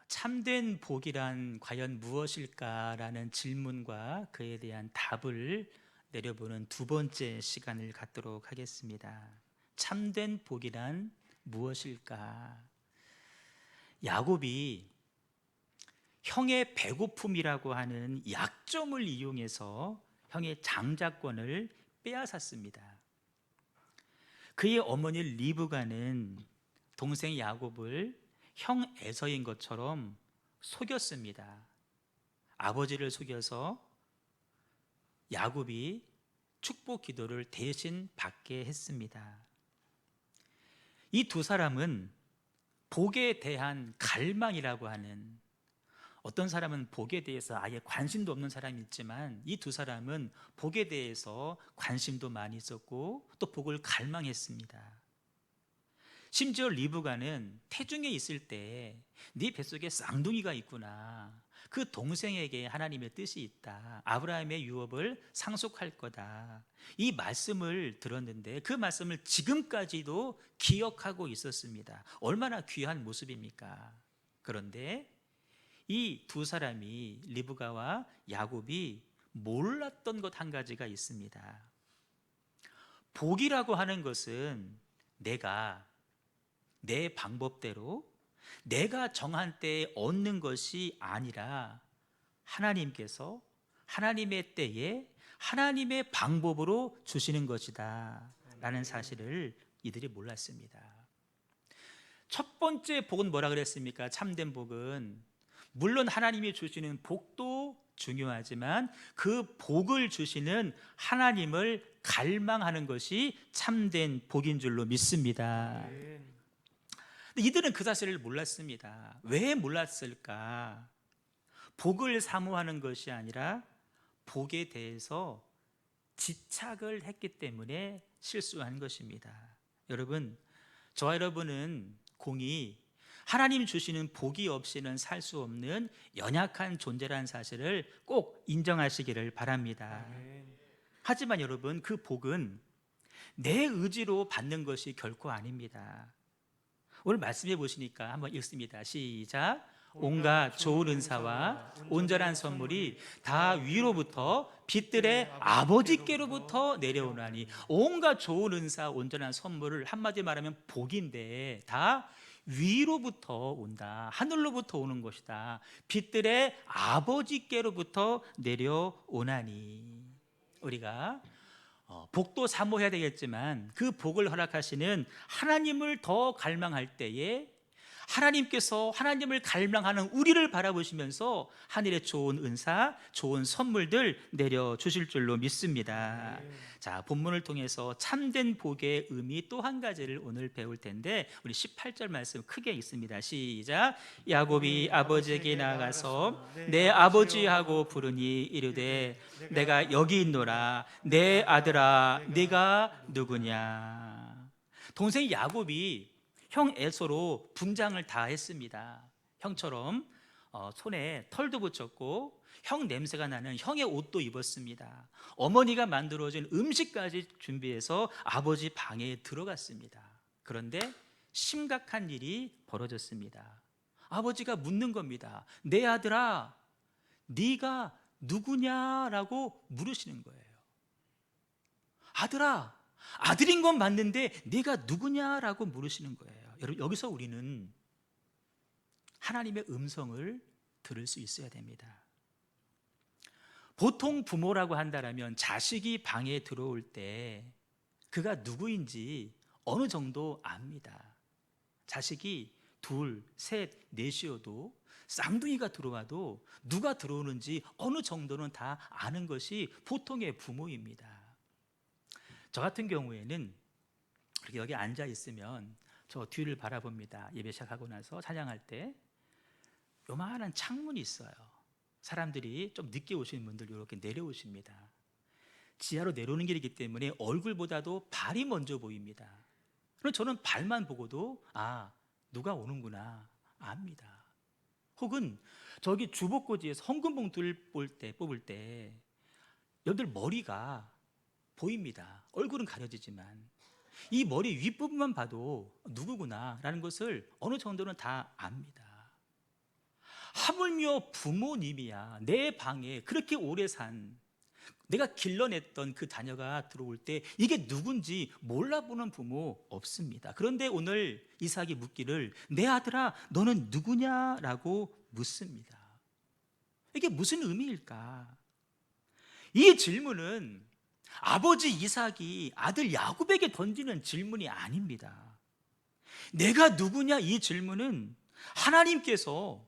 참된 복이란 과연 무엇일까라는 질문과 그에 대한 답을 내려보는 두 번째 시간을 갖도록 하겠습니다. 참된 복이란 무엇일까? 야곱이 형의 배고픔이라고 하는 약점을 이용해서 형의 장자권을 빼앗았습니다. 그의 어머니 리브가는 동생 야곱을 형 에서인 것처럼 속였습니다. 아버지를 속여서 야곱이 축복 기도를 대신 받게 했습니다. 이 두 사람은 복에 대한 갈망이라고 하는, 어떤 사람은 복에 대해서 아예 관심도 없는 사람이 있지만 이 두 사람은 복에 대해서 관심도 많이 있었고 또 복을 갈망했습니다. 심지어 리브가는 태중에 있을 때 네 뱃속에 쌍둥이가 있구나, 그 동생에게 하나님의 뜻이 있다, 아브라함의 유업을 상속할 거다, 이 말씀을 들었는데 그 말씀을 지금까지도 기억하고 있었습니다. 얼마나 귀한 모습입니까? 그런데 이 두 사람이, 리브가와 야곱이 몰랐던 것 한 가지가 있습니다. 복이라고 하는 것은 내가 내 방법대로 내가 정한 때에 얻는 것이 아니라 하나님께서 하나님의 때에 하나님의 방법으로 주시는 것이다 라는 사실을 이들이 몰랐습니다. 첫 번째 복은 뭐라 그랬습니까? 참된 복은 물론 하나님이 주시는 복도 중요하지만 그 복을 주시는 하나님을 갈망하는 것이 참된 복인 줄로 믿습니다. 이들은 그 사실을 몰랐습니다. 왜 몰랐을까? 복을 사모하는 것이 아니라 복에 대해서 집착을 했기 때문에 실수한 것입니다. 여러분, 저와 여러분은 공이 하나님 주시는 복이 없이는 살 수 없는 연약한 존재라는 사실을 꼭 인정하시기를 바랍니다. 하지만 여러분, 그 복은 내 의지로 받는 것이 결코 아닙니다. 오늘 말씀해 보시니까 한번 읽습니다. 시작. 온갖 좋은 은사와 온전한 선물이 다 위로부터 빛들의 아버지께로부터 내려오나니, 온갖 좋은 은사, 온전한 선물을 한마디로 말하면 복인데 다 위로부터 온다, 하늘로부터 오는 것이다, 빛들의 아버지께로부터 내려오나니. 우리가 복도 사모해야 되겠지만 그 복을 허락하시는 하나님을 더 갈망할 때에 하나님께서 하나님을 갈망하는 우리를 바라보시면서 하늘의 좋은 은사, 좋은 선물들 내려주실 줄로 믿습니다. 자, 본문을 통해서 참된 복의 의미 또 한 가지를 오늘 배울 텐데, 우리 18절 말씀 크게 읽습니다. 시작. 야곱이 아버지에게 나아가서 내 아버지하고 부르니 이르되 내가 여기 있노라, 내 아들아 네가 누구냐. 동생 야곱이 형 에서로 분장을 다 했습니다. 형처럼 손에 털도 붙였고 형 냄새가 나는 형의 옷도 입었습니다. 어머니가 만들어준 음식까지 준비해서 아버지 방에 들어갔습니다. 그런데 심각한 일이 벌어졌습니다. 아버지가 묻는 겁니다. 내 아들아, 네가 누구냐라고 물으시는 거예요. 아들아, 아들인 건 맞는데 네가 누구냐라고 물으시는 거예요. 여러분, 여기서 우리는 하나님의 음성을 들을 수 있어야 됩니다. 보통 부모라고 한다면 자식이 방에 들어올 때 그가 누구인지 어느 정도 압니다. 자식이 둘, 셋, 넷이어도 쌍둥이가 들어와도 누가 들어오는지 어느 정도는 다 아는 것이 보통의 부모입니다. 저 같은 경우에는 이렇게 여기 앉아 있으면 저 뒤를 바라봅니다. 예배 시작하고 나서 찬양할 때 요만한 창문이 있어요. 사람들이 좀 늦게 오시는 분들 이렇게 내려오십니다. 지하로 내려오는 길이기 때문에 얼굴보다도 발이 먼저 보입니다. 그럼 저는 발만 보고도 누가 오는구나 압니다. 혹은 저기 주복고지에서 헌금봉투를 뽑을 때 여러분들 머리가 보입니다. 얼굴은 가려지지만 이 머리 윗부분만 봐도 누구구나 라는 것을 어느 정도는 다 압니다. 하물며 부모님이야 내 방에 그렇게 오래 산 내가 길러냈던 그 자녀가 들어올 때 이게 누군지 몰라보는 부모 없습니다. 그런데 오늘 이삭이 묻기를 내 아들아 너는 누구냐라고 묻습니다. 이게 무슨 의미일까? 이 질문은 아버지 이삭이 아들 야곱에게 던지는 질문이 아닙니다. 내가 누구냐 이 질문은 하나님께서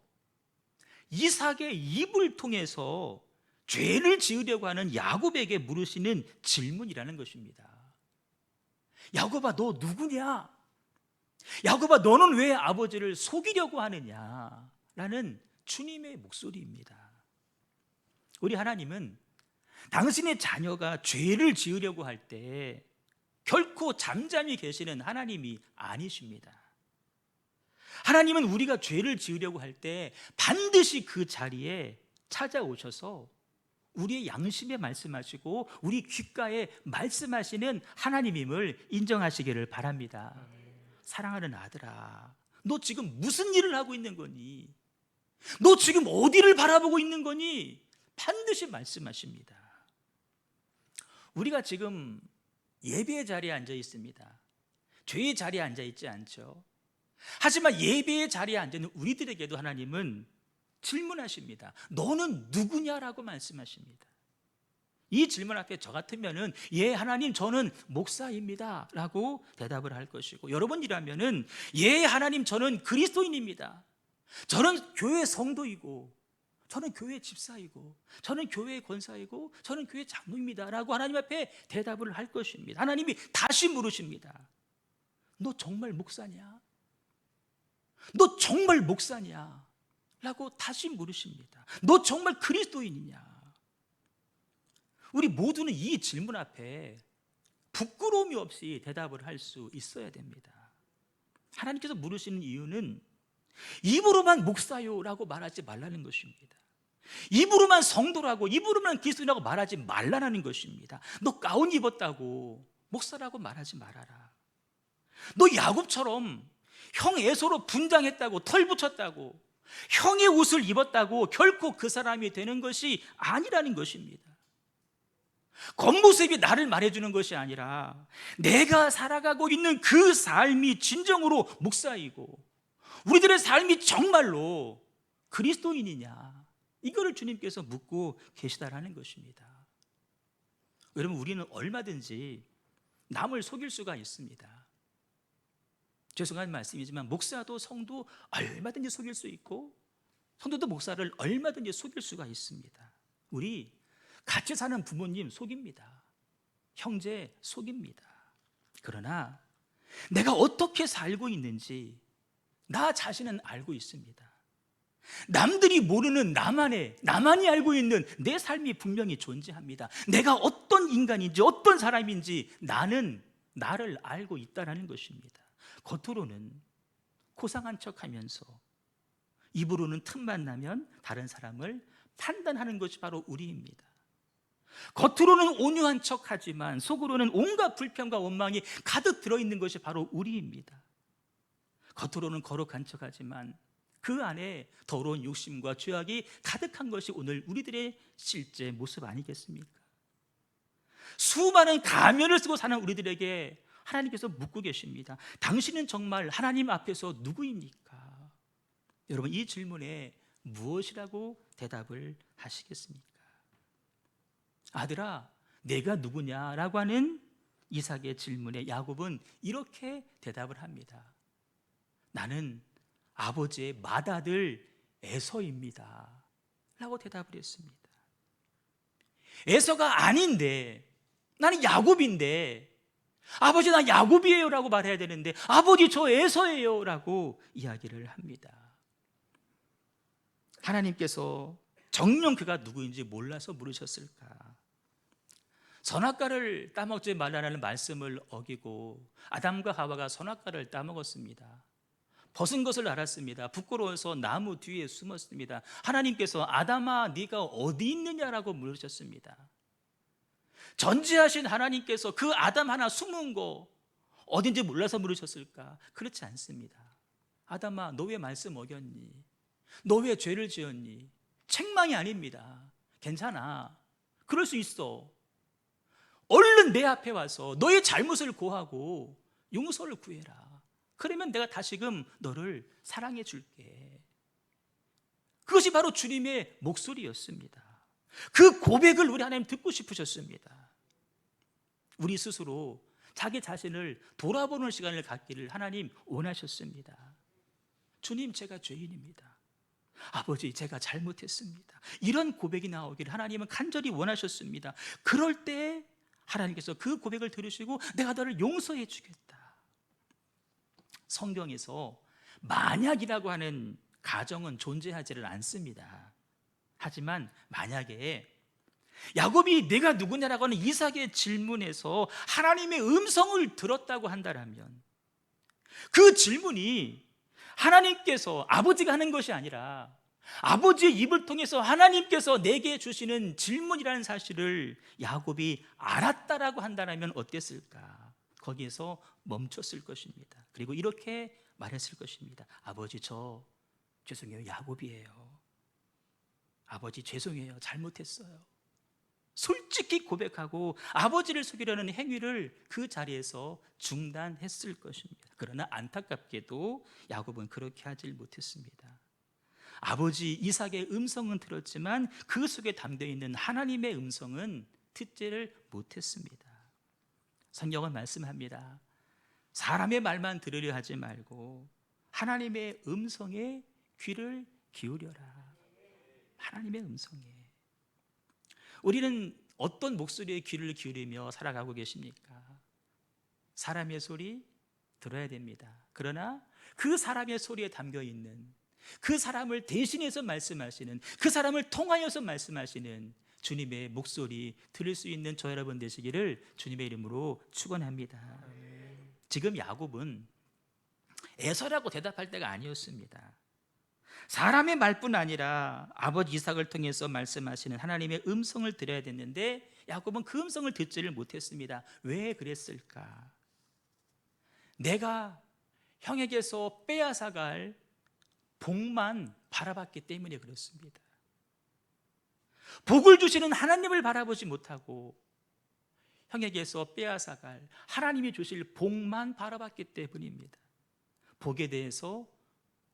이삭의 입을 통해서 죄를 지으려고 하는 야곱에게 물으시는 질문이라는 것입니다. 야곱아 너 누구냐? 야곱아 너는 왜 아버지를 속이려고 하느냐? 라는 주님의 목소리입니다. 우리 하나님은 당신의 자녀가 죄를 지으려고 할 때 결코 잠잠히 계시는 하나님이 아니십니다. 하나님은 우리가 죄를 지으려고 할 때 반드시 그 자리에 찾아오셔서 우리의 양심에 말씀하시고 우리 귓가에 말씀하시는 하나님임을 인정하시기를 바랍니다. 사랑하는 아들아, 너 지금 무슨 일을 하고 있는 거니? 너 지금 어디를 바라보고 있는 거니? 반드시 말씀하십니다. 우리가 지금 예배의 자리에 앉아 있습니다. 죄의 자리에 앉아 있지 않죠. 하지만 예배의 자리에 앉아 있는 우리들에게도 하나님은 질문하십니다. 너는 누구냐라고 말씀하십니다. 이 질문 앞에 저 같으면은 예 하나님 저는 목사입니다 라고 대답을 할 것이고, 여러분이라면은 예 하나님 저는 그리스도인입니다, 저는 교회 성도이고 저는 교회 집사이고 저는 교회 권사이고 저는 교회 장로입니다 라고 하나님 앞에 대답을 할 것입니다. 하나님이 다시 물으십니다. 너 정말 목사냐? 너 정말 목사냐? 라고 다시 물으십니다. 너 정말 그리스도인이냐? 우리 모두는 이 질문 앞에 부끄러움이 없이 대답을 할 수 있어야 됩니다. 하나님께서 물으시는 이유는 입으로만 목사요라고 말하지 말라는 것입니다. 입으로만 성도라고, 입으로만 그리스도인이라고 말하지 말라는 것입니다. 너 가운 입었다고 목사라고 말하지 말아라. 너 야곱처럼 형 에서로 분장했다고, 털 붙였다고, 형의 옷을 입었다고 결코 그 사람이 되는 것이 아니라는 것입니다. 겉모습이 나를 말해주는 것이 아니라 내가 살아가고 있는 그 삶이 진정으로 목사이고 우리들의 삶이 정말로 그리스도인이냐, 이거를 주님께서 묻고 계시다라는 것입니다. 여러분, 우리는 얼마든지 남을 속일 수가 있습니다. 죄송한 말씀이지만 목사도 성도 얼마든지 속일 수 있고 성도도 목사를 얼마든지 속일 수가 있습니다. 우리 같이 사는 부모님 속입니다. 형제 속입니다. 그러나 내가 어떻게 살고 있는지 나 자신은 알고 있습니다. 남들이 모르는 나만이 알고 있는 내 삶이 분명히 존재합니다. 내가 어떤 인간인지 어떤 사람인지 나는 나를 알고 있다는 것입니다. 겉으로는 고상한 척하면서 입으로는 틈만 나면 다른 사람을 판단하는 것이 바로 우리입니다. 겉으로는 온유한 척하지만 속으로는 온갖 불평과 원망이 가득 들어있는 것이 바로 우리입니다. 겉으로는 거룩한 척하지만 그 안에 더러운 욕심과 죄악이 가득한 것이 오늘 우리들의 실제 모습 아니겠습니까? 수많은 가면을 쓰고 사는 우리들에게 하나님께서 묻고 계십니다. 당신은 정말 하나님 앞에서 누구입니까? 여러분, 이 질문에 무엇이라고 대답을 하시겠습니까? 아들아, 내가 누구냐라고 하는 이삭의 질문에 야곱은 이렇게 대답을 합니다. 나는 아버지의 맏아들 에서입니다 라고 대답을 했습니다. 에서가 아닌데 나는 야곱인데 아버지 나 야곱이에요 라고 말해야 되는데 아버지 저 에서예요 라고 이야기를 합니다. 하나님께서 정녕 그가 누구인지 몰라서 물으셨을까? 선악과를 따먹지 말라는 말씀을 어기고 아담과 하와가 선악과를 따먹었습니다. 벗은 것을 알았습니다. 부끄러워서 나무 뒤에 숨었습니다. 하나님께서 아담아 네가 어디 있느냐라고 물으셨습니다. 전지하신 하나님께서 그 아담 하나 숨은 거 어딘지 몰라서 물으셨을까? 그렇지 않습니다. 아담아 너 왜 말씀 어겼니? 너 왜 죄를 지었니? 책망이 아닙니다. 괜찮아. 그럴 수 있어. 얼른 내 앞에 와서 너의 잘못을 고하고 용서를 구해라. 그러면 내가 다시금 너를 사랑해 줄게. 그것이 바로 주님의 목소리였습니다. 그 고백을 우리 하나님 듣고 싶으셨습니다. 우리 스스로 자기 자신을 돌아보는 시간을 갖기를 하나님 원하셨습니다. 주님, 제가 죄인입니다. 아버지, 제가 잘못했습니다. 이런 고백이 나오기를 하나님은 간절히 원하셨습니다. 그럴 때 하나님께서 그 고백을 들으시고 내가 너를 용서해 주겠다. 성경에서 만약이라고 하는 가정은 존재하지를 않습니다. 하지만 만약에 야곱이 내가 누구냐라고 하는 이삭의 질문에서 하나님의 음성을 들었다고 한다면 그 질문이 하나님께서, 아버지가 하는 것이 아니라 아버지의 입을 통해서 하나님께서 내게 주시는 질문이라는 사실을 야곱이 알았다라고 한다면 어땠을까? 거기에서 멈췄을 것입니다. 그리고 이렇게 말했을 것입니다. 아버지, 저 죄송해요. 야곱이에요. 아버지, 죄송해요. 잘못했어요. 솔직히 고백하고 아버지를 속이려는 행위를 그 자리에서 중단했을 것입니다. 그러나 안타깝게도 야곱은 그렇게 하질 못했습니다. 아버지 이삭의 음성은 들었지만 그 속에 담겨 있는 하나님의 음성은 듣지를 못했습니다. 성경은 말씀합니다. 사람의 말만 들으려 하지 말고 하나님의 음성에 귀를 기울여라. 하나님의 음성에. 우리는 어떤 목소리에 귀를 기울이며 살아가고 계십니까? 사람의 소리 들어야 됩니다. 그러나 그 사람의 소리에 담겨 있는, 그 사람을 대신해서 말씀하시는, 그 사람을 통하여서 말씀하시는 주님의 목소리 들을 수 있는 저 여러분 되시기를 주님의 이름으로 축원합니다. 지금 야곱은 에서라고 대답할 때가 아니었습니다. 사람의 말뿐 아니라 아버지 이삭을 통해서 말씀하시는 하나님의 음성을 들어야 됐는데 야곱은 그 음성을 듣지를 못했습니다. 왜 그랬을까? 내가 형에게서 빼앗아갈 복만 바라봤기 때문에 그렇습니다. 복을 주시는 하나님을 바라보지 못하고 형에게서 빼앗아갈 하나님이 주실 복만 바라봤기 때문입니다. 복에 대해서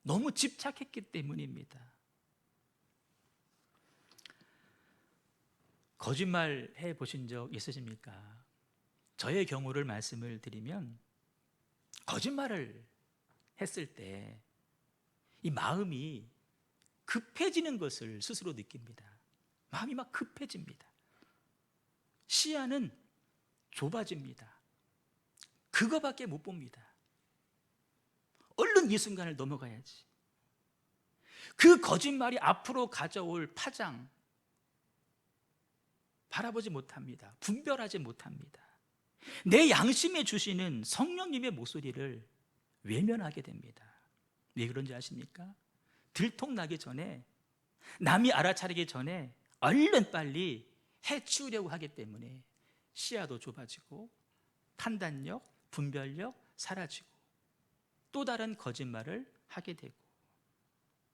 너무 집착했기 때문입니다. 거짓말 해보신 적 있으십니까? 저의 경우를 말씀을 드리면 거짓말을 했을 때 이 마음이 급해지는 것을 스스로 느낍니다. 마음이 막 급해집니다. 시야는 좁아집니다. 그거밖에 못 봅니다. 얼른 이 순간을 넘어가야지. 그 거짓말이 앞으로 가져올 파장 바라보지 못합니다. 분별하지 못합니다. 내 양심에 주시는 성령님의 목소리를 외면하게 됩니다. 왜 그런지 아십니까? 들통나기 전에, 남이 알아차리기 전에 얼른 빨리 해치우려고 하기 때문에 시야도 좁아지고 판단력, 분별력 사라지고 또 다른 거짓말을 하게 되고,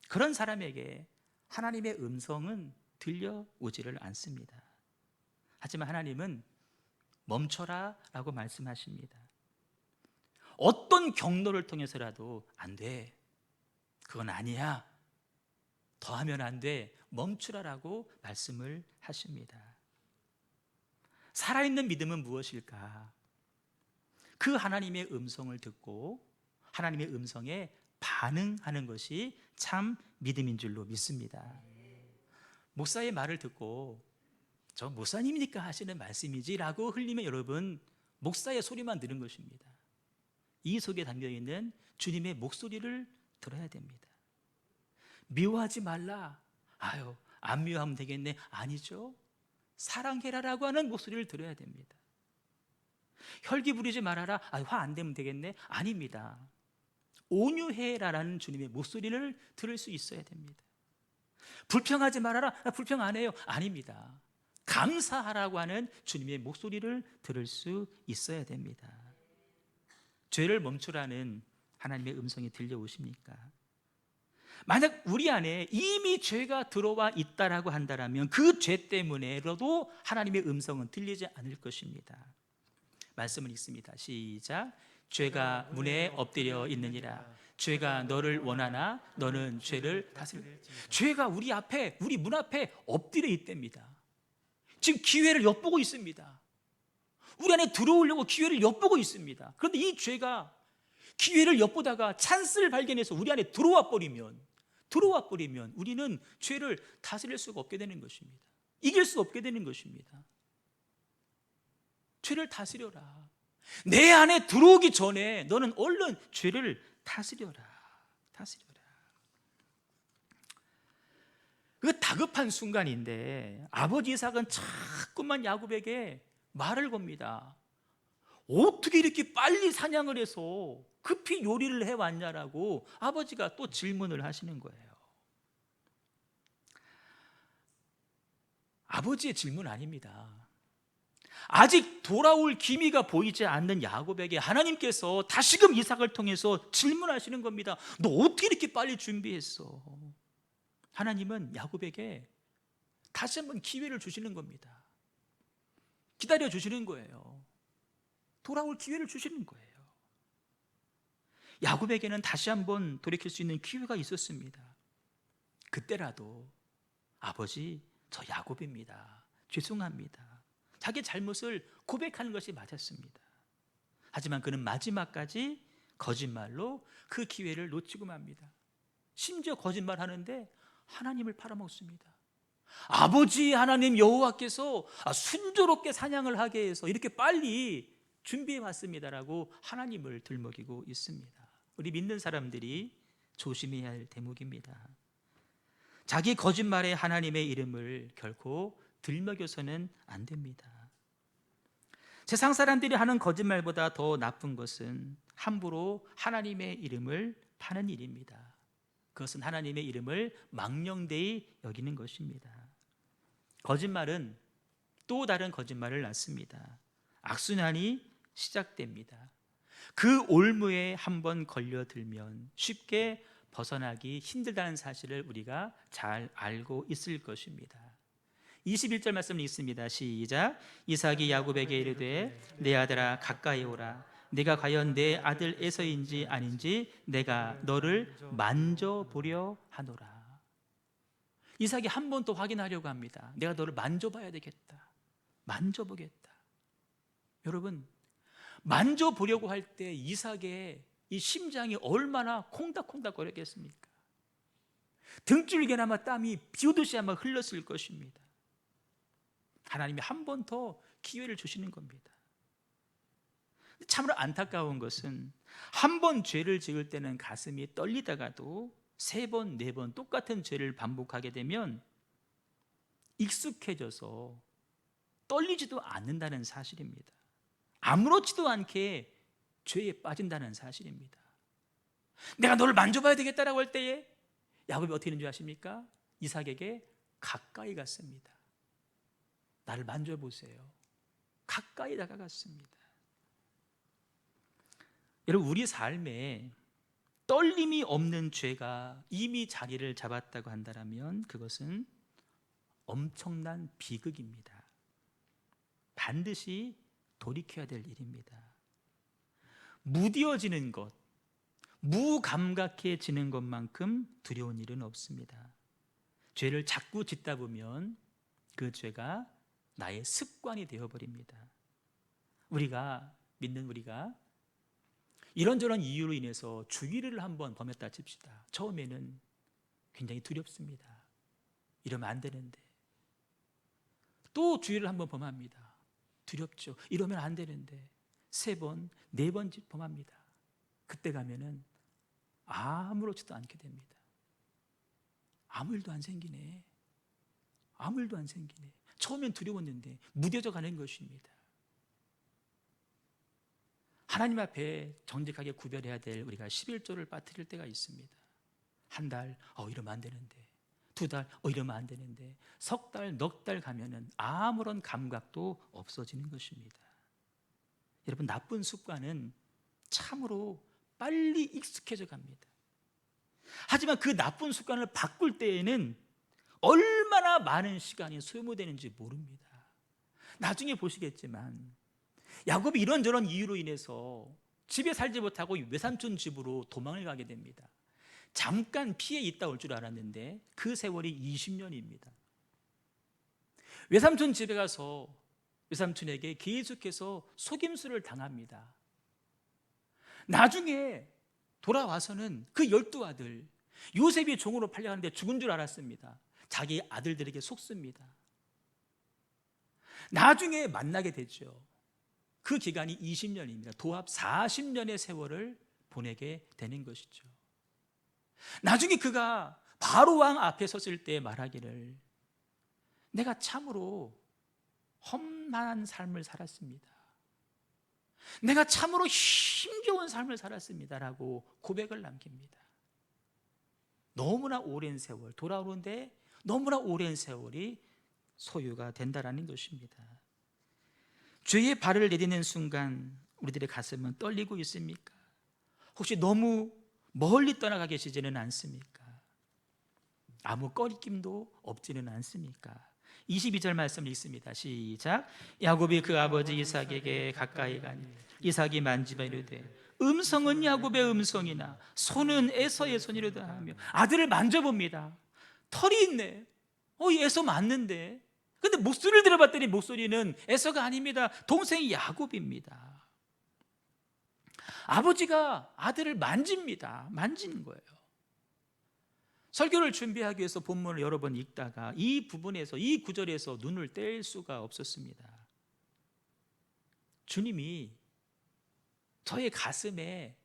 그런 사람에게 하나님의 음성은 들려오지를 않습니다. 하지만 하나님은 멈춰라 라고 말씀하십니다. 어떤 경로를 통해서라도 안 돼, 그건 아니야, 더하면 안 돼, 멈추라라고 말씀을 하십니다. 살아있는 믿음은 무엇일까? 그 하나님의 음성을 듣고 하나님의 음성에 반응하는 것이 참 믿음인 줄로 믿습니다. 목사의 말을 듣고 저 목사님이니까 하시는 말씀이지 라고 흘리면 여러분, 목사의 소리만 들은 것입니다. 이 속에 담겨있는 주님의 목소리를 들어야 됩니다. 미워하지 말라. 아유, 안 미워하면 되겠네. 아니죠. 사랑해라라고 하는 목소리를 들어야 됩니다. 혈기 부리지 말아라. 화 안 되면 되겠네. 아닙니다. 온유해라라는 주님의 목소리를 들을 수 있어야 됩니다. 불평하지 말아라. 나 불평 안 해요. 아닙니다. 감사하라고 하는 주님의 목소리를 들을 수 있어야 됩니다. 죄를 멈추라는 하나님의 음성이 들려오십니까? 만약 우리 안에 이미 죄가 들어와 있다라고 한다면 그 죄 때문에라도 하나님의 음성은 들리지 않을 것입니다. 말씀을 읽습니다. 시작. 죄가 문에 엎드려 있느니라. 죄가 너를 원하나 너는 죄를 다스려. 죄가 우리 앞에, 우리 문 앞에 엎드려 있답니다. 지금 기회를 엿보고 있습니다. 우리 안에 들어오려고 기회를 엿보고 있습니다. 그런데 이 죄가 기회를 엿보다가 찬스를 발견해서 우리 안에 들어와 버리면 우리는 죄를 다스릴 수가 없게 되는 것입니다. 이길 수 없게 되는 것입니다. 죄를 다스려라. 내 안에 들어오기 전에 너는 얼른 죄를 다스려라. 그 다급한 순간인데 아버지 이삭은 자꾸만 야곱에게 말을 겁니다. 어떻게 이렇게 빨리 사냥을 해서 급히 요리를 해왔냐라고 아버지가 또 질문을 하시는 거예요. 아버지의 질문 아닙니다. 아직 돌아올 기미가 보이지 않는 야곱에게 하나님께서 다시금 이삭을 통해서 질문하시는 겁니다. 너 어떻게 이렇게 빨리 준비했어? 하나님은 야곱에게 다시 한번 기회를 주시는 겁니다. 기다려 주시는 거예요. 돌아올 기회를 주시는 거예요. 야곱에게는 다시 한번 돌이킬 수 있는 기회가 있었습니다. 그때라도 아버지, 저 야곱입니다. 죄송합니다. 자기 잘못을 고백하는 것이 맞았습니다. 하지만 그는 마지막까지 거짓말로 그 기회를 놓치고 맙니다. 심지어 거짓말하는데 하나님을 팔아먹습니다. 아버지 하나님 여호와께서 순조롭게 사냥을 하게 해서 이렇게 빨리 준비해 왔습니다라고 하나님을 들먹이고 있습니다. 우리 믿는 사람들이 조심해야 할 대목입니다. 자기 거짓말에 하나님의 이름을 결코 들먹여서는 안 됩니다. 세상 사람들이 하는 거짓말보다 더 나쁜 것은 함부로 하나님의 이름을 파는 일입니다. 그것은 하나님의 이름을 망령되이 여기는 것입니다. 거짓말은 또 다른 거짓말을 낳습니다. 악순환이 시작됩니다. 그 올무에 한번 걸려들면 쉽게 벗어나기 힘들다는 사실을 우리가 잘 알고 있을 것입니다. 21절 말씀을 읽습니다. 시작. 이삭이 야곱에게 이르되 내 아들아 가까이 오라. 내가 과연 내 아들 에서인지 아닌지 내가 너를 만져보려 하노라. 이삭이 한 번 더 확인하려고 합니다. 내가 너를 만져봐야 되겠다. 만져보겠다. 여러분, 만져보려고 할 때 이삭의 이 심장이 얼마나 콩닥콩닥 거렸겠습니까? 등줄기나마 땀이 비오듯이 아마 흘렀을 것입니다. 하나님이 한 번 더 기회를 주시는 겁니다. 참으로 안타까운 것은 한 번 죄를 지을 때는 가슴이 떨리다가도 세 번, 네 번 똑같은 죄를 반복하게 되면 익숙해져서 떨리지도 않는다는 사실입니다. 아무렇지도 않게 죄에 빠진다는 사실입니다. 내가 너를 만져봐야 되겠다라고 할 때에 야곱이 어떻게 했는지 아십니까? 이삭에게 가까이 갔습니다. 나를 만져보세요. 가까이 다가갔습니다. 여러분, 우리 삶에 떨림이 없는 죄가 이미 자리를 잡았다고 한다면 그것은 엄청난 비극입니다. 반드시 돌이켜야 될 일입니다. 무뎌지는 것, 무감각해지는 것만큼 두려운 일은 없습니다. 죄를 자꾸 짓다 보면 그 죄가 나의 습관이 되어버립니다. 믿는 우리가 이런저런 이유로 인해서 주의를 한번 범했다 칩시다. 처음에는 굉장히 두렵습니다. 이러면 안 되는데. 또 주의를 한번 범합니다. 두렵죠. 이러면 안 되는데. 3번, 4번 범합니다. 그때 가면은 아무렇지도 않게 됩니다. 아무 일도 안 생기네. 아무 일도 안 생기네. 처음엔 두려웠는데 무뎌져 가는 것입니다. 하나님 앞에 정직하게 구별해야 될 우리가 11조를 빠뜨릴 때가 있습니다. 한 달, 이러면 안 되는데. 2달, 이러면 안 되는데. 석 달, 넉 달 가면은 아무런 감각도 없어지는 것입니다. 여러분, 나쁜 습관은 참으로 빨리 익숙해져 갑니다. 하지만 그 나쁜 습관을 바꿀 때에는 얼마나 많은 시간이 소모되는지 모릅니다. 나중에 보시겠지만 야곱이 이런저런 이유로 인해서 집에 살지 못하고 외삼촌 집으로 도망을 가게 됩니다. 잠깐 피해 있다 올 줄 알았는데 그 세월이 20년입니다. 외삼촌 집에 가서 외삼촌에게 계속해서 속임수를 당합니다. 나중에 돌아와서는 그 12아들, 요셉이 종으로 팔려가는데 죽은 줄 알았습니다. 자기 아들들에게 속습니다. 나중에 만나게 되죠. 그 기간이 20년입니다. 도합 40년의 세월을 보내게 되는 것이죠. 나중에 그가 바로 왕 앞에 섰을 때 말하기를, 내가 참으로 험한 삶을 살았습니다. 내가 참으로 힘겨운 삶을 살았습니다 라고 고백을 남깁니다. 너무나 오랜 세월, 돌아오는데 너무나 오랜 세월이 소요가 된다라는 것입니다. 주의 발을 내딛는 순간 우리들의 가슴은 떨리고 있습니까? 혹시 너무 멀리 떠나가 계시지는 않습니까? 아무 꺼리낌도 없지는 않습니까? 22절 말씀 읽습니다. 시작. 야곱이 그 아버지 이삭에게 가까이 가니 이삭이 만지며 이르되 음성은 야곱의 음성이나 손은 에서의 손이로다 하며 아들을 만져봅니다. 털이 있네. 에서 맞는데. 근데 목소리를 들어봤더니 목소리는 에서가 아닙니다. 동생 야곱입니다. 아버지가 아들을 만집니다. 만지는 거예요. 설교를 준비하기 위해서 본문을 여러 번 읽다가 이 부분에서, 이 구절에서 눈을 뗄 수가 없었습니다. 주님이 저의 가슴에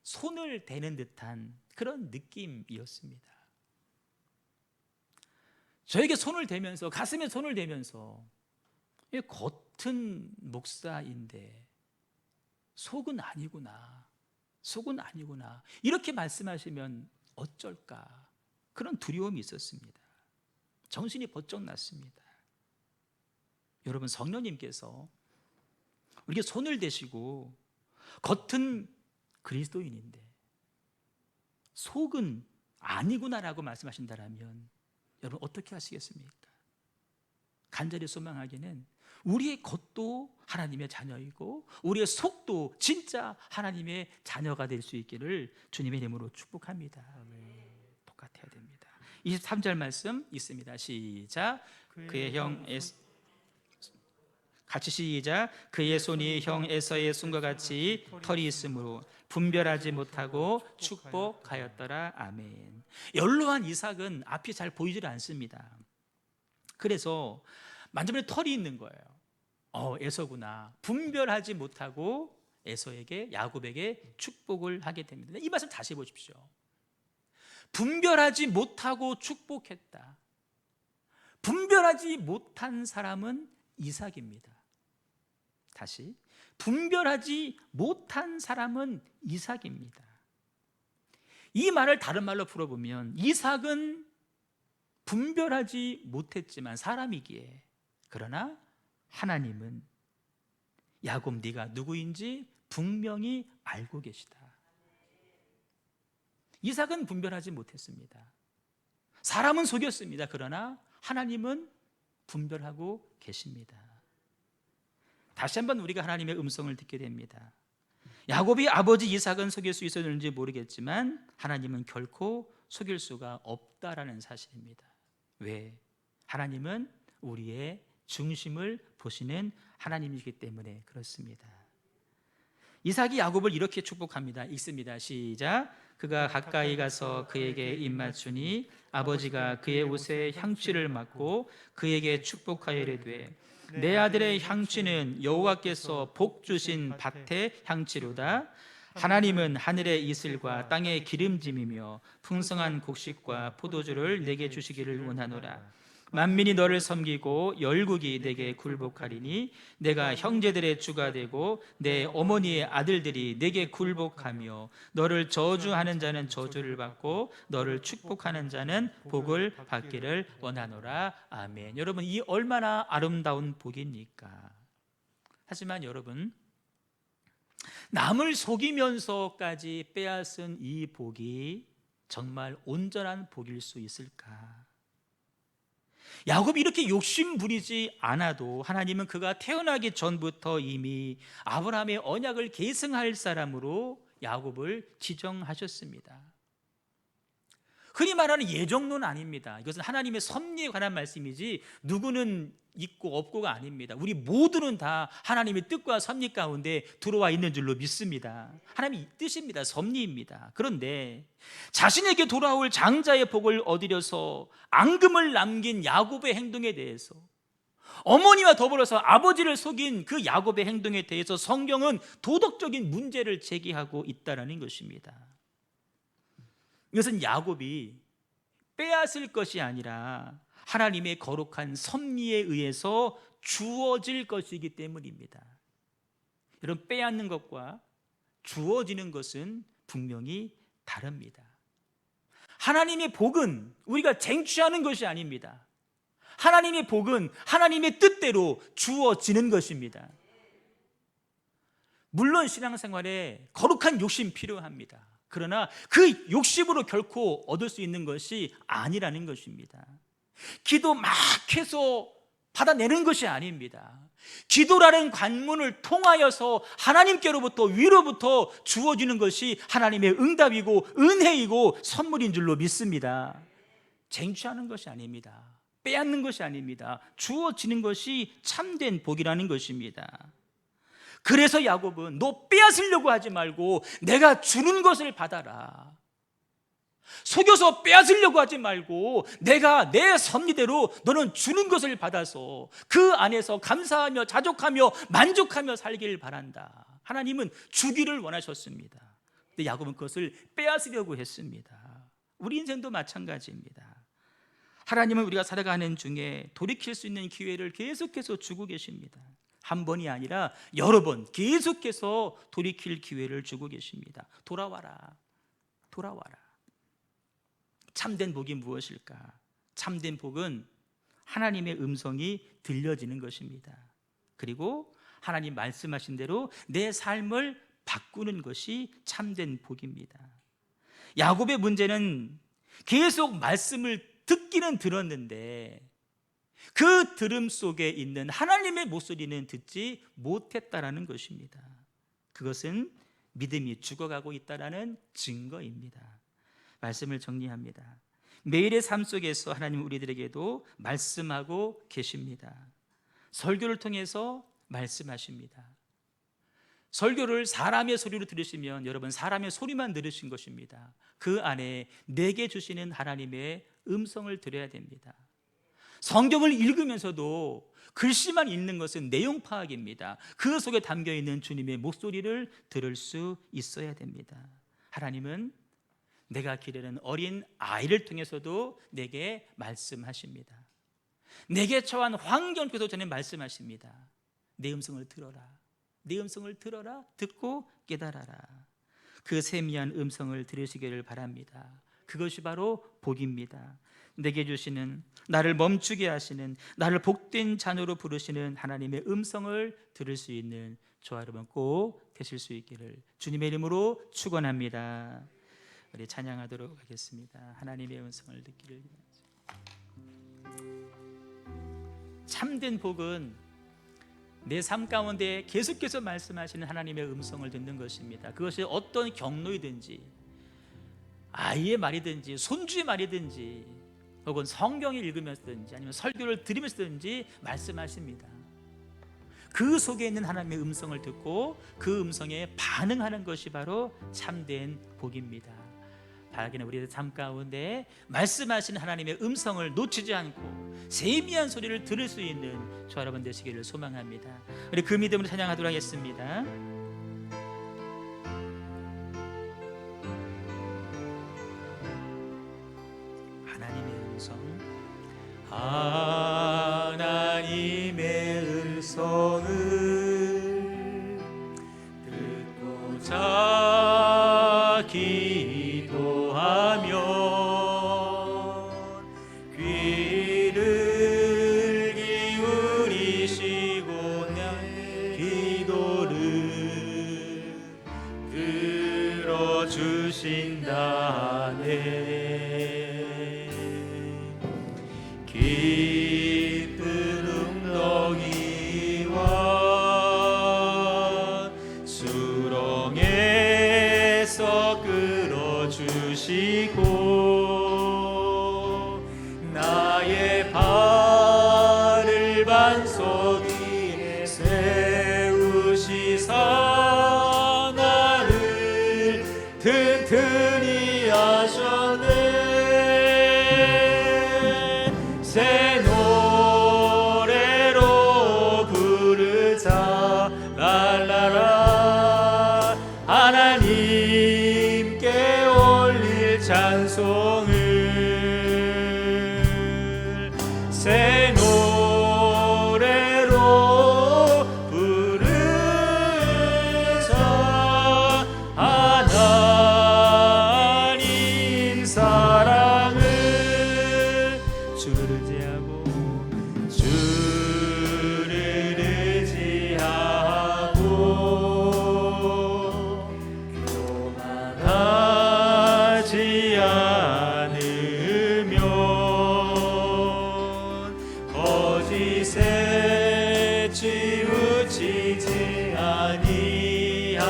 손을 대는 듯한 그런 느낌이었습니다. 저에게 손을 대면서, 가슴에 손을 대면서, 겉은 목사인데 속은 아니구나, 속은 아니구나, 이렇게 말씀하시면 어쩔까, 그런 두려움이 있었습니다. 정신이 번쩍 났습니다. 여러분, 성령님께서 우리에게 손을 대시고 겉은 그리스도인인데 속은 아니구나라고 말씀하신다면 여러분 어떻게 하시겠습니까? 간절히 소망하기는 우리의 겉도 하나님의 자녀이고 우리의 속도 진짜 하나님의 자녀가 될 수 있기를 주님의 이름으로 축복합니다. 똑같아야 됩니다. 23절 말씀 있습니다. 시작. 그의 형 같이 시작. 그의 손이 형 에서의 손과 같이 털이 있으므로 분별하지 못하고 축복하였더라. 아멘. 연로한 이삭은 앞이 잘 보이질 않습니다. 그래서 만져보니 털이 있는 거예요. 에서구나. 분별하지 못하고 에서에게, 야곱에게 축복을 하게 됩니다. 이 말씀 다시 보십시오. 분별하지 못하고 축복했다. 분별하지 못한 사람은 이삭입니다. 다시, 분별하지 못한 사람은 이삭입니다. 이 말을 다른 말로 풀어보면 이삭은 분별하지 못했지만 사람이기에, 그러나 하나님은 야곱 네가 누구인지 분명히 알고 계시다. 이삭은 분별하지 못했습니다. 사람은 속였습니다. 그러나 하나님은 분별하고 계십니다. 다시 한번 우리가 하나님의 음성을 듣게 됩니다. 야곱이 아버지 이삭은 속일 수 있었는지 모르겠지만 하나님은 결코 속일 수가 없다라는 사실입니다. 왜? 하나님은 우리의 중심을 보시는 하나님이기 때문에 그렇습니다. 이삭이 야곱을 이렇게 축복합니다. 읽습니다. 시작. 그가 가까이 가서 그에게 입맞추니 아버지가 그의 옷에 향취를 맡고 그에게 축복하여 이르되 내 아들의 향취는 여호와께서 복 주신 밭의 향취로다. 하나님은 하늘의 이슬과 땅의 기름짐이며 풍성한 곡식과 포도주를 내게 주시기를 원하노라. 만민이 너를 섬기고 열국이 내게 굴복하리니 내가 형제들의 주가 되고 내 어머니의 아들들이 내게 굴복하며 너를 저주하는 자는 저주를 받고 너를 축복하는 자는 복을 받기를 원하노라. 아멘. 여러분, 이 얼마나 아름다운 복입니까? 하지만 여러분, 남을 속이면서까지 빼앗은 이 복이 정말 온전한 복일 수 있을까? 야곱이 이렇게 욕심 부리지 않아도 하나님은 그가 태어나기 전부터 이미 아브라함의 언약을 계승할 사람으로 야곱을 지정하셨습니다. 흔히 말하는 예정론 아닙니다. 이것은 하나님의 섭리에 관한 말씀이지 누구는 있고 없고가 아닙니다. 우리 모두는 다 하나님의 뜻과 섭리 가운데 들어와 있는 줄로 믿습니다. 하나님의 뜻입니다. 섭리입니다. 그런데 자신에게 돌아올 장자의 복을 얻으려서 앙금을 남긴 야곱의 행동에 대해서, 어머니와 더불어서 아버지를 속인 그 야곱의 행동에 대해서 성경은 도덕적인 문제를 제기하고 있다는 것입니다. 이것은 야곱이 빼앗을 것이 아니라 하나님의 거룩한 섭리에 의해서 주어질 것이기 때문입니다. 여러분, 빼앗는 것과 주어지는 것은 분명히 다릅니다. 하나님의 복은 우리가 쟁취하는 것이 아닙니다. 하나님의 복은 하나님의 뜻대로 주어지는 것입니다. 물론 신앙생활에 거룩한 욕심 필요합니다. 그러나 그 욕심으로 결코 얻을 수 있는 것이 아니라는 것입니다. 기도 막 해서 받아내는 것이 아닙니다. 기도라는 관문을 통하여서 하나님께로부터, 위로부터 주어지는 것이 하나님의 응답이고 은혜이고 선물인 줄로 믿습니다. 쟁취하는 것이 아닙니다. 빼앗는 것이 아닙니다. 주어지는 것이 참된 복이라는 것입니다. 그래서 야곱은 너 빼앗으려고 하지 말고 내가 주는 것을 받아라. 속여서 빼앗으려고 하지 말고 내가 내 섭리대로 너는 주는 것을 받아서 그 안에서 감사하며 자족하며 만족하며 살기를 바란다. 하나님은 주기를 원하셨습니다. 근데 야곱은 그것을 빼앗으려고 했습니다. 우리 인생도 마찬가지입니다. 하나님은 우리가 살아가는 중에 돌이킬 수 있는 기회를 계속해서 주고 계십니다. 한 번이 아니라 여러 번 계속해서 돌이킬 기회를 주고 계십니다. 돌아와라, 돌아와라. 참된 복이 무엇일까? 참된 복은 하나님의 음성이 들려지는 것입니다. 그리고 하나님 말씀하신 대로 내 삶을 바꾸는 것이 참된 복입니다. 야곱의 문제는 계속 말씀을 듣기는 들었는데 그 들음 속에 있는 하나님의 목소리는 듣지 못했다라는 것입니다. 그것은 믿음이 죽어가고 있다라는 증거입니다. 말씀을 정리합니다. 매일의 삶 속에서 하나님 우리들에게도 말씀하고 계십니다. 설교를 통해서 말씀하십니다. 설교를 사람의 소리로 들으시면 여러분 사람의 소리만 들으신 것입니다. 그 안에 내게 주시는 하나님의 음성을 들어야 됩니다. 성경을 읽으면서도 글씨만 읽는 것은 내용 파악입니다. 그 속에 담겨있는 주님의 목소리를 들을 수 있어야 됩니다. 하나님은 내가 기르는 어린 아이를 통해서도 내게 말씀하십니다. 내게 처한 환경 속에서 저는 말씀하십니다. 내 음성을 들어라, 내 음성을 들어라, 듣고 깨달아라. 그 세미한 음성을 들으시기를 바랍니다. 그것이 바로 복입니다. 내게 주시는, 나를 멈추게 하시는, 나를 복된 자녀로 부르시는 하나님의 음성을 들을 수 있는 저와 여러분 꼭 되실 수 있기를 주님의 이름으로 축원합니다. 우리 찬양하도록 하겠습니다. 하나님의 음성을 듣기를. 참된 복은 내 삶 가운데 계속해서 말씀하시는 하나님의 음성을 듣는 것입니다. 그것이 어떤 경로이든지, 아이의 말이든지 손주의 말이든지, 혹은 성경을 읽으면서든지 아니면 설교를 들으면서든지 말씀하십니다. 그 속에 있는 하나님의 음성을 듣고 그 음성에 반응하는 것이 바로 참된 복입니다. 바라기는 우리의 삶 가운데 말씀하시는 하나님의 음성을 놓치지 않고 세미한 소리를 들을 수 있는 저 여러분 되시기를 소망합니다. 우리 그 믿음으로 찬양하도록 하겠습니다. 하나님의 음성, 하나님의 음성을 듣고자 기도하며 귀를 기울이시고 내 기도를 들어주신다네. 깊은 웅덩이와 수렁에서 끌어주시고 나의 발을 반석 위에 세우시사 나를 튼튼히 하셨네. 새 노래로 부르자 랄라라. 하나님께 올릴 찬송을 새 노래로 부르자. 하나님 사랑을 주를 의지하고 주를 의지하고 교만하지 않으면 거짓에 치우치지 아니하면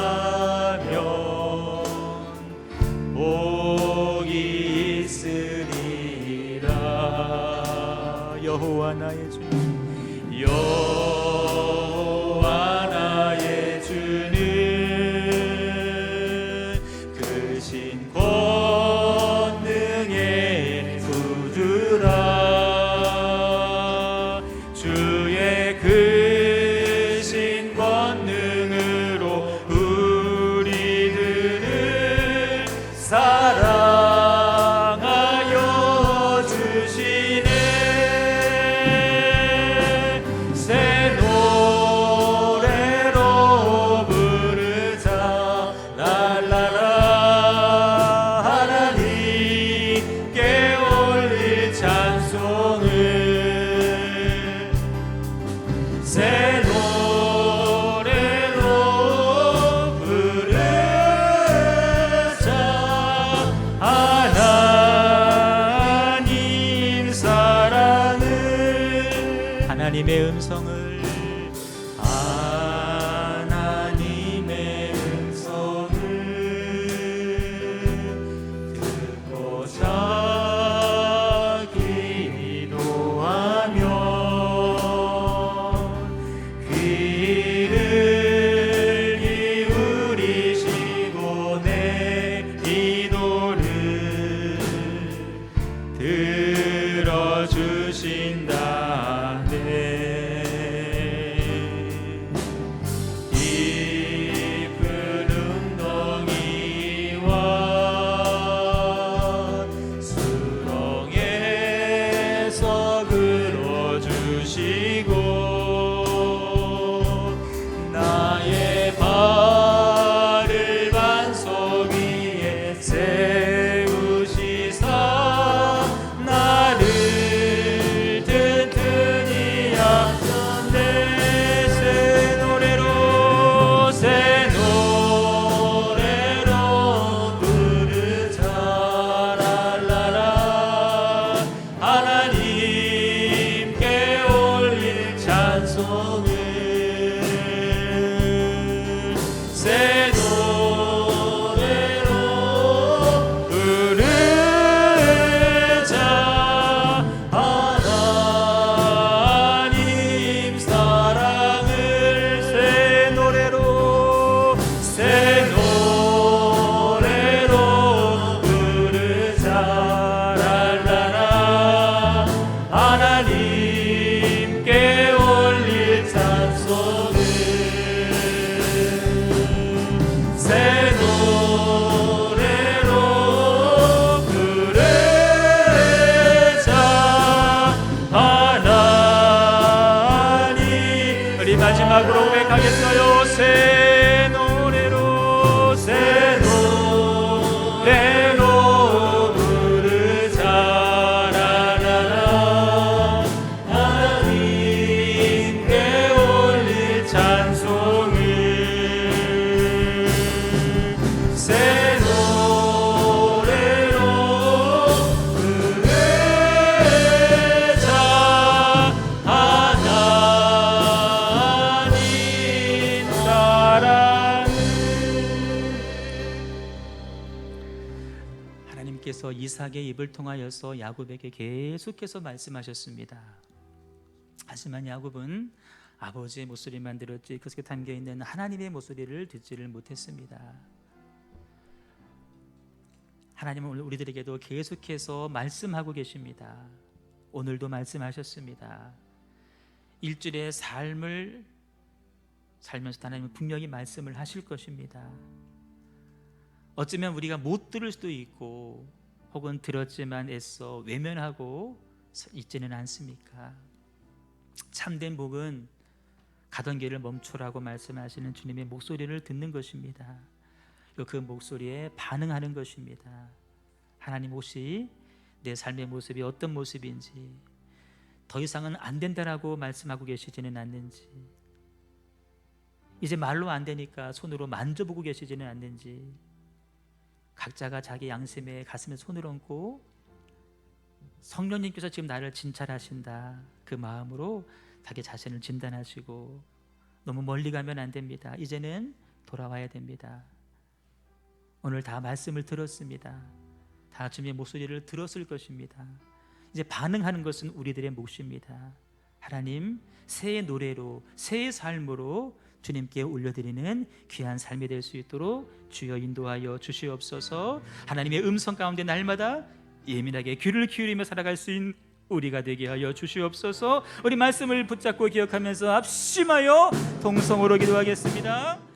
복이 있으리라. 여호와 나의 주 여호와 나의 주는 크신 권능의 구주라. 주의 크신 권능으로 우리들을 사랑하여 주시네. 새 노래로 부르자 랄라라. 하나님께 올릴 찬송을 새 노래로 부르자. 하나님 사랑을 하나님의 음성을 하나님의 음성을 듣고자 기도하며 귀를 기울이시고 내 기도를 들어주신다네. 하나님께서 이삭의 입을 통하여서 야곱에게 계속해서 말씀하셨습니다. 하지만 야곱은 아버지의 목소리만 들었지 그 속에 담겨있는 하나님의 목소리를 듣지를 못했습니다. 하나님은 우리들에게도 계속해서 말씀하고 계십니다. 오늘도 말씀하셨습니다. 일주일의 삶을 살면서 하나님은 분명히 말씀을 하실 것입니다. 어쩌면 우리가 못 들을 수도 있고 혹은 들었지만 애써 외면하고 있지는 않습니까? 참된 복은 가던 길을 멈추라고 말씀하시는 주님의 목소리를 듣는 것입니다. 그 목소리에 반응하는 것입니다. 하나님 혹시 내 삶의 모습이 어떤 모습인지, 더 이상은 안 된다라고 말씀하고 계시지는 않는지, 이제 말로 안 되니까 손으로 만져보고 계시지는 않는지, 각자가 자기 양심에 가슴에 손을 얹고 성령님께서 지금 나를 진찰하신다 그 마음으로 자기 자신을 진단하시고, 너무 멀리 가면 안 됩니다. 이제는 돌아와야 됩니다. 오늘 다 말씀을 들었습니다. 다 주님의 목소리를 들었을 것입니다. 이제 반응하는 것은 우리들의 몫입니다. 하나님, 새의 노래로, 새의 삶으로 주님께 올려드리는 귀한 삶이 될 수 있도록 주여 인도하여 주시옵소서. 하나님의 음성 가운데 날마다 예민하게 귀를 기울이며 살아갈 수 있는 우리가 되게 하여 주시옵소서. 우리 말씀을 붙잡고 기억하면서 합심하여 동성으로 기도하겠습니다.